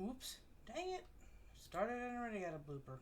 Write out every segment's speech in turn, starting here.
Oops. Dang it. Started and already got a blooper.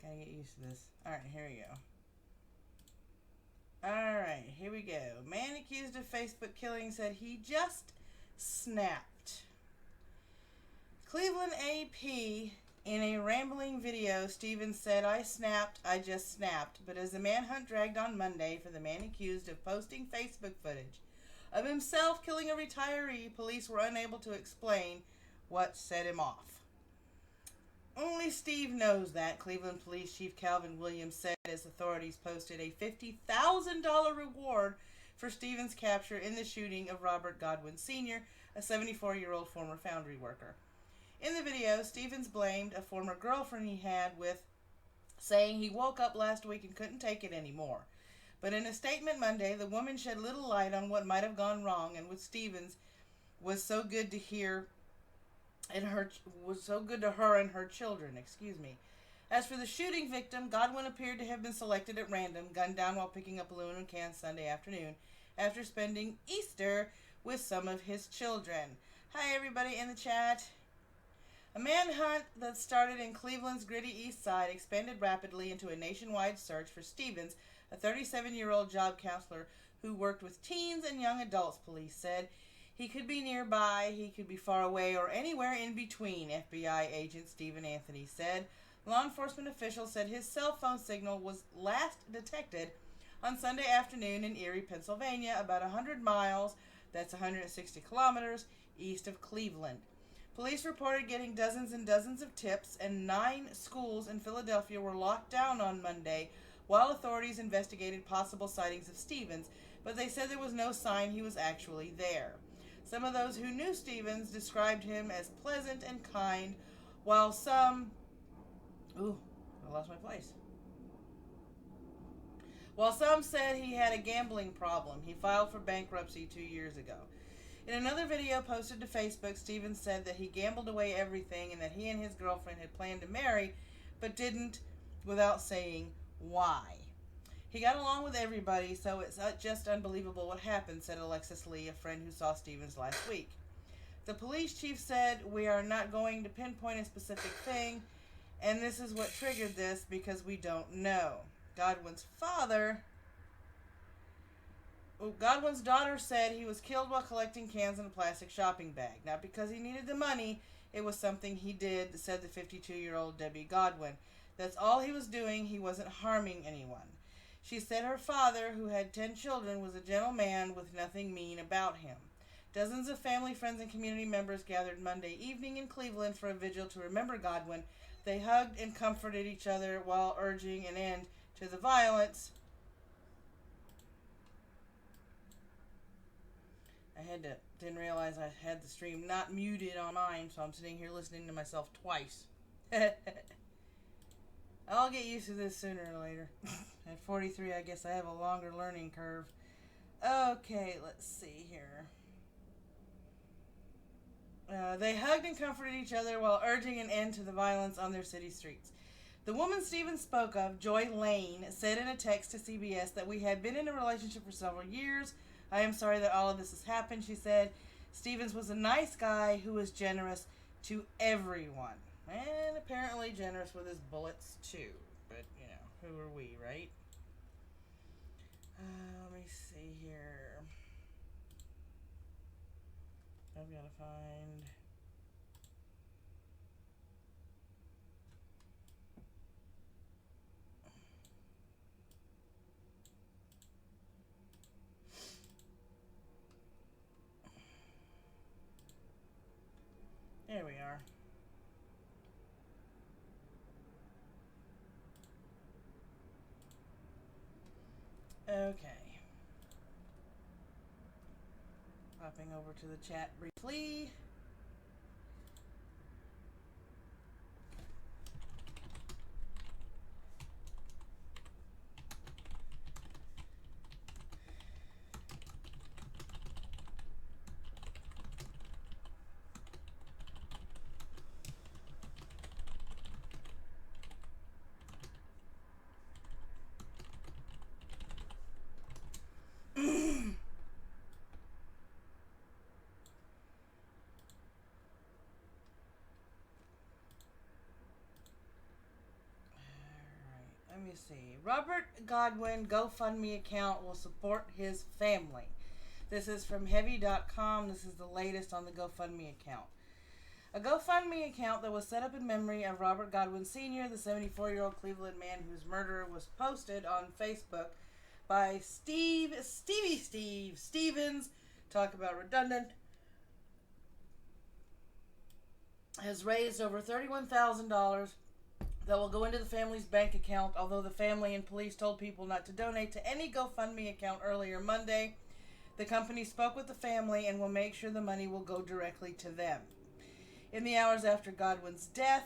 Gotta get used to this. Alright, here we go. Alright, here we go. Man accused of Facebook killing said he just snapped. Cleveland AP, in a rambling video, Stevens said, "I snapped, I just snapped." But as the manhunt dragged on Monday for the man accused of posting Facebook footage of himself killing a retiree, police were unable to explain what set him off. Only Steve knows that, Cleveland Police Chief Calvin Williams said as authorities posted a $50,000 reward for Stevens' capture in the shooting of Robert Godwin Sr., a 74-year-old former foundry worker. In the video, Stevens blamed a former girlfriend he had with, saying he woke up last week and couldn't take it anymore. But in a statement Monday, the woman shed little light on what might have gone wrong, and with Stevens was so good to hear and was so good to her and her children. As for the shooting victim, Godwin appeared to have been selected at random, gunned down while picking up aluminum cans Sunday afternoon, after spending Easter with some of his children. Hi, everybody in the chat. A manhunt that started in Cleveland's gritty east side expanded rapidly into a nationwide search for Stevens, a 37-year-old job counselor who worked with teens and young adults, police said. He could be nearby, he could be far away, or anywhere in between, FBI agent Stephen Anthony said. Law enforcement officials said his cell phone signal was last detected on Sunday afternoon in Erie, Pennsylvania, about 100 miles, that's 160 kilometers, east of Cleveland. Police reported getting dozens and dozens of tips, and 9 schools in Philadelphia were locked down on Monday while authorities investigated possible sightings of Stevens, but they said there was no sign he was actually there. Some of those who knew Stevens described him as pleasant and kind, while some... Ooh, I lost my place. While some said he had a gambling problem. He filed for bankruptcy 2 years ago. In another video posted to Facebook, Stevens said that he gambled away everything and that he and his girlfriend had planned to marry, but didn't without saying why. He got along with everybody, so it's just unbelievable what happened, said Alexis Lee, a friend who saw Stevens last week. The police chief said, "We are not going to pinpoint a specific thing, and this is what triggered this because we don't know." Godwin's daughter said he was killed while collecting cans in a plastic shopping bag. Not because he needed the money, it was something he did, said the 52-year-old Debbie Godwin. That's all he was doing, he wasn't harming anyone. She said her father, who had 10 children, was a gentle man with nothing mean about him. Dozens of family, friends, and community members gathered Monday evening in Cleveland for a vigil to remember Godwin. They hugged and comforted each other while urging an end to the violence. Didn't realize I had the stream not muted on mine, so I'm sitting here listening to myself twice. I'll get used to this sooner or later. At 43, I guess I have a longer learning curve. Okay, let's see here. They hugged and comforted each other while urging an end to the violence on their city streets. The woman Stevens spoke of, Joy Lane, said in a text to CBS that we had been in a relationship for several years. I am sorry that all of this has happened, she said. Stevens was a nice guy who was generous to everyone. And apparently generous with his bullets, too. But, you know, who are we, right? Let me see here. I've got to find... There we are. Okay. Popping over to the chat briefly. let me see. Robert Godwin GoFundMe account will support his family. This is from Heavy.com. This is the latest on the GoFundMe account. A GoFundMe account that was set up in memory of Robert Godwin Sr., the 74-year-old Cleveland man whose murder was posted on Facebook by Stevie Stevens, talk about redundant, has raised over $31,000 that will go into the family's bank account, although the family and police told people not to donate to any GoFundMe account earlier Monday. The company spoke with the family and will make sure the money will go directly to them. In the hours after Godwin's death,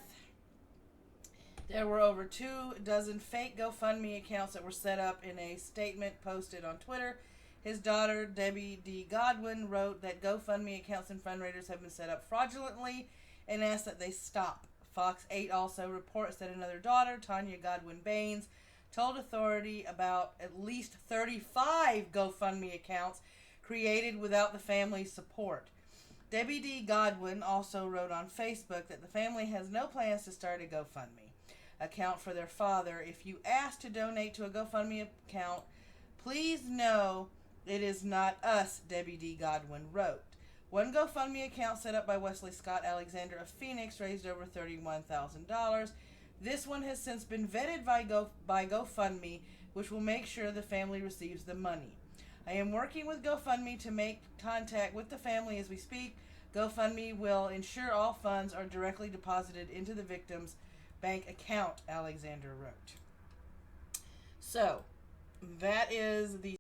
there were over 24 fake GoFundMe accounts that were set up. In a statement posted on Twitter, his daughter, Debbie D. Godwin, wrote that GoFundMe accounts and fundraisers have been set up fraudulently and asked that they stop. Fox 8 also reports that another daughter, Tanya Godwin Baines, told authority about at least 35 GoFundMe accounts created without the family's support. Debbie D. Godwin also wrote on Facebook that the family has no plans to start a GoFundMe account for their father. If you ask to donate to a GoFundMe account, please know it is not us, Debbie D. Godwin wrote. One GoFundMe account set up by Wesley Scott Alexander of Phoenix raised over $31,000. This one has since been vetted by GoFundMe, which will make sure the family receives the money. I am working with GoFundMe to make contact with the family as we speak. GoFundMe will ensure all funds are directly deposited into the victim's bank account, Alexander wrote. So, that is the